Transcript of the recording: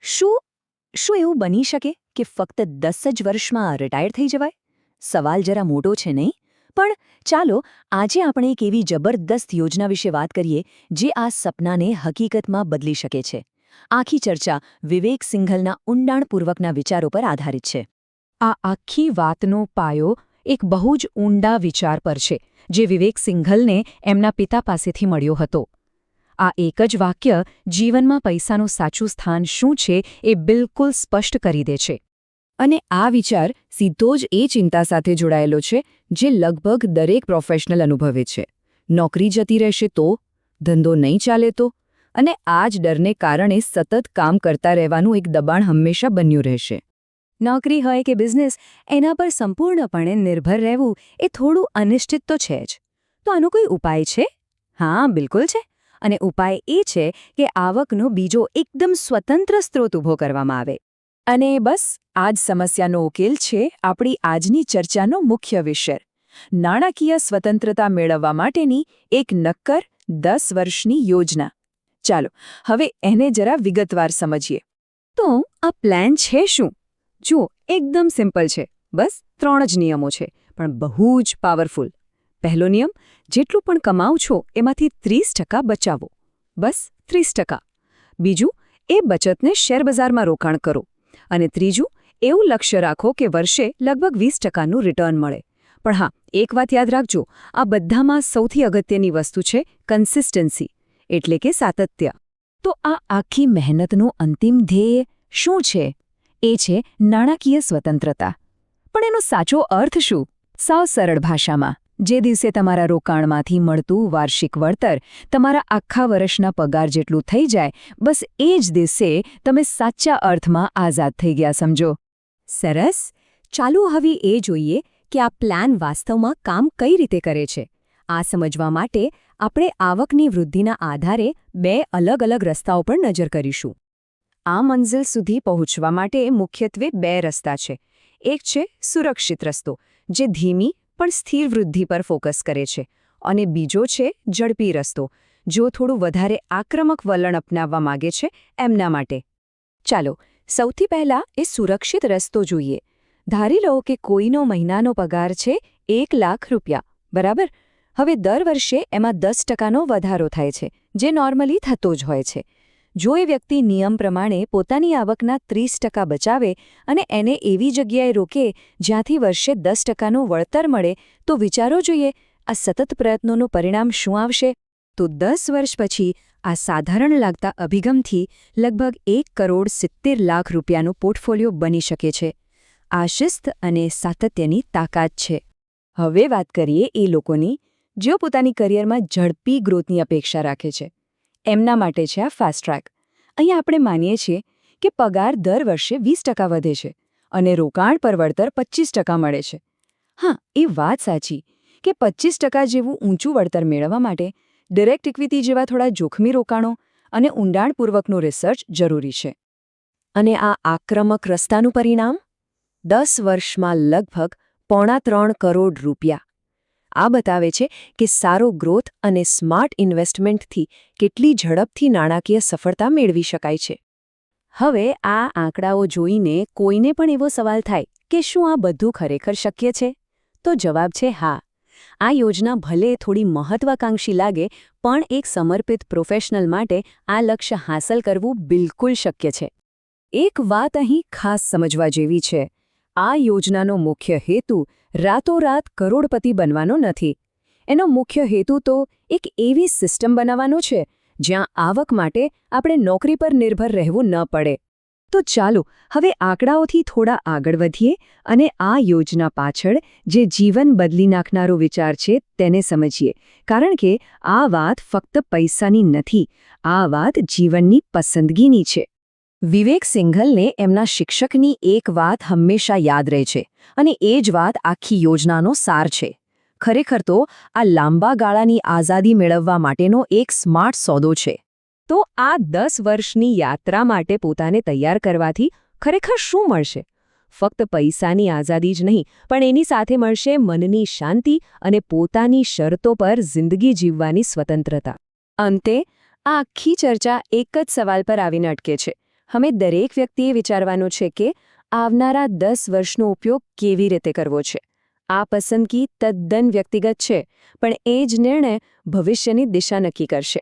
શું શું એવું બની શકે કે ફક્ત 10 જ વર્ષમાં રિટાયર થઈ જવાય? સવાલ જરા મોટો છે નહીં? પણ ચાલો આજે આપણે એક એવી જબરદસ્ત યોજના વિશે વાત કરીએ જે આ સપનાને હકીકતમાં બદલી શકે છે. આખી ચર્ચા વિવેક સિંઘલના ઊંડાણપૂર્વકના વિચારો પર આધારિત છે. આ આખી વાતનો પાયો એક બહુ જ ઊંડા વિચાર પર છે જે વિવેક સિંઘલને એમના પિતા પાસેથી મળ્યો હતો. આ એક જ વાક્ય જીવનમાં પૈસાનું સાચું સ્થાન શું છે એ બિલકુલ સ્પષ્ટ કરી દે છે. અને આ વિચાર સીધો જ એ ચિંતા સાથે જોડાયેલો છે જે લગભગ દરેક પ્રોફેશનલ અનુભવે છે. નોકરી જતી રહેશે તો? ધંધો નહીં ચાલે તો? અને આ જ ડરને કારણે સતત કામ કરતા રહેવાનું એક દબાણ હંમેશા બન્યું રહેશે. નોકરી હોય કે બિઝનેસ, એના પર સંપૂર્ણપણે નિર્ભર રહેવું એ થોડું અનિશ્ચિત તો છે જ. તો આનો કોઈ ઉપાય છે? હા, બિલકુલ છે. અને ઉપાય એ છે કે આવકનો બીજો એકદમ સ્વતંત્ર સ્ત્રોત ઊભો કરવામાં આવે. અને બસ આ જ સમસ્યાનો ઉકેલ છે આપણી આજની ચર્ચાનો મુખ્ય વિષય: નાણાકીય સ્વતંત્રતા મેળવવા માટેની એક નક્કર 10 વર્ષની યોજના. ચાલો હવે એને જરા વિગતવાર સમજીએ. તો આ પ્લાન છે શું? જુઓ, એકદમ સિમ્પલ છે. બસ 3 જ નિયમો છે, પણ બહુ જ પાવરફુલ. પહેલો નિયમ: જેટલું પણ કમાવ છો એમાંથી 30% બચાવો. બસ 30%. બીજું, એ બચતને શેરબજારમાં રોકાણ કરો. અને ત્રીજું, એવું લક્ષ્ય રાખો કે વર્ષે લગભગ 20%નું રિટર્ન મળે. પણ હા, એક વાત યાદ રાખજો, આ બધામાં સૌથી અગત્યની વસ્તુ છે કન્સિસ્ટન્સી, એટલે કે સાતત્ય. તો આ આખી મહેનતનું અંતિમ ધ્યેય શું છે? એ છે નાણાકીય સ્વતંત્રતા. પણ એનો સાચો અર્થ શું? સાવ સરળ ભાષામાં, જે દિવસે તમારા રોકાણમાંથી મળતું વાર્ષિક વળતર તમારા આખા વર્ષના પગાર જેટલું થઈ જાય, બસ એ જ દિવસે તમે સાચા અર્થમાં આઝાદ થઈ ગયા, સમજો. સરસ. ચાલો હવે એ જોઈએ કે આ પ્લાન વાસ્તવમાં કામ કઈ રીતે કરે છે. આ સમજવા માટે આપણે આવકની વૃદ્ધિના આધારે 2 અલગ-અલગ રસ્તાઓ પર નજર કરીશું. આ મંઝિલ સુધી પહોંચવા માટે મુખ્યત્વે 2 રસ્તા છે. એક છે સુરક્ષિત રસ્તો, જે ધીમી પણ સ્થિર વૃદ્ધિ પર ફોકસ કરે છે, અને બીજો છે ઝડપી રસ્તો, જો થોડું વધારે આક્રમક વલણ અપનાવવા માગે છે એમના માટે. ચાલો સૌથી પહેલા એ સુરક્ષિત રસ્તો જોઈએ. ધારી લો કે કોઈનો મહિનાનો પગાર છે 1 લાખ રૂપિયા, બરાબર? હવે દર વર્ષે એમાં 10%નો વધારો થાય છે, જે નોર્મલી થતો જ હોય છે. જો એ વ્યક્તિ નિયમ પ્રમાણે પોતાની આવકના 30% બચાવે અને એને એવી જગ્યાએ રોકે જ્યાંથી વર્ષે 10%નું વળતર મળે, તો વિચારો જોઈએ આ સતત પ્રયત્નોનું પરિણામ શું આવશે? તો 10 વર્ષ પછી આ સાધારણ લાગતા અભિગમથી લગભગ 1,70,00,000 રૂપિયાનું પોર્ટફોલિયો બની શકે છે. આ શિસ્ત અને સાતત્યની તાકાત છે. હવે વાત કરીએ એ લોકોની જેઓ પોતાની કરિયરમાં ઝડપી ગ્રોથની અપેક્ષા રાખે છે. એમના માટે છે આ ફાસ્ટ ટ્રેક. અહીંયા આપણે માનીએ છીએ કે પગાર દર વર્ષે 20% વધે છે અને રોકાણ પર વળતર 25% મળે છે. હા, એ વાત સાચી કે 25% જેવું ઊંચું વળતર મેળવવા માટે ડિરેક્ટ ઇક્વિટી જેવા થોડા જોખમી રોકાણો અને ઊંડાણપૂર્વકનું રિસર્ચ જરૂરી છે. અને આ આક્રમક રસ્તાનું પરિણામ? 10 વર્ષમાં લગભગ 3.25 કરોડ રૂપિયા. આ બતાવે છે કે સારો ગ્રોથ અને સ્માર્ટ ઇન્વેસ્ટમેન્ટથી કેટલી ઝડપથી નાણાકીય સફળતા મેળવી શકાય છે. હવે આ આંકડાઓ જોઈને કોઈને પણ એવો સવાલ થાય કે શું આ બધું ખરેખર શક્ય છે? તો જવાબ છે હા. આ યોજના ભલે થોડી મહત્વાકાંક્ષી લાગે, પણ એક સમર્પિત પ્રોફેશનલ માટે આ લક્ષ્ય હાંસલ કરવું બિલકુલ શક્ય છે. એક વાત અહીં ખાસ સમજવા જેવી છે: આ યોજનાનો મુખ્ય હેતુ રાતોરાત કરોડપતિ બનવાનો નથી. એનો મુખ્ય હેતુ તો એક એવી સિસ્ટમ બનાવવાનો છે જ્યાં આવક માટે આપણે નોકરી પર નિર્ભર રહેવું ન પડે. તો ચાલો હવે આંકડાઓથી થોડા આગળ વધીએ અને આ યોજના પાછળ જે જીવન બદલી નાખનારો વિચાર છે તેને સમજીએ. કારણ કે આ વાત ફક્ત પૈસાની નથી, આ વાત જીવનની પસંદગીની છે. વિવેક સિંઘલને એમના શિક્ષકની એક વાત હંમેશા યાદ રહે છે, અને એ જ વાત આખી યોજનાનો સાર છે. ખરેખર તો આ લાંબા ગાળાની આઝાદી મેળવવા માટેનો એક સ્માર્ટ સોદો છે. તો આ 10 વર્ષની યાત્રા માટે પોતાને તૈયાર કરવાથી ખરેખર શું મળશે? ફક્ત પૈસાની આઝાદી જ નહીં, પણ એની સાથે મળશે મનની શાંતિ અને પોતાની શરતો પર જિંદગી જીવવાની સ્વતંત્રતા. અંતે આ આખી ચર્ચા એક જ સવાલ પર આવીને અટકે છે: હવે દરેક વ્યક્તિએ વિચારવાનું છે કે આવનારા 10 વર્ષનો ઉપયોગ કેવી રીતે કરવો છે. આ પસંદગી તદ્દન વ્યક્તિગત છે, પણ એ જ નિર્ણય ભવિષ્યની દિશા નક્કી કરશે.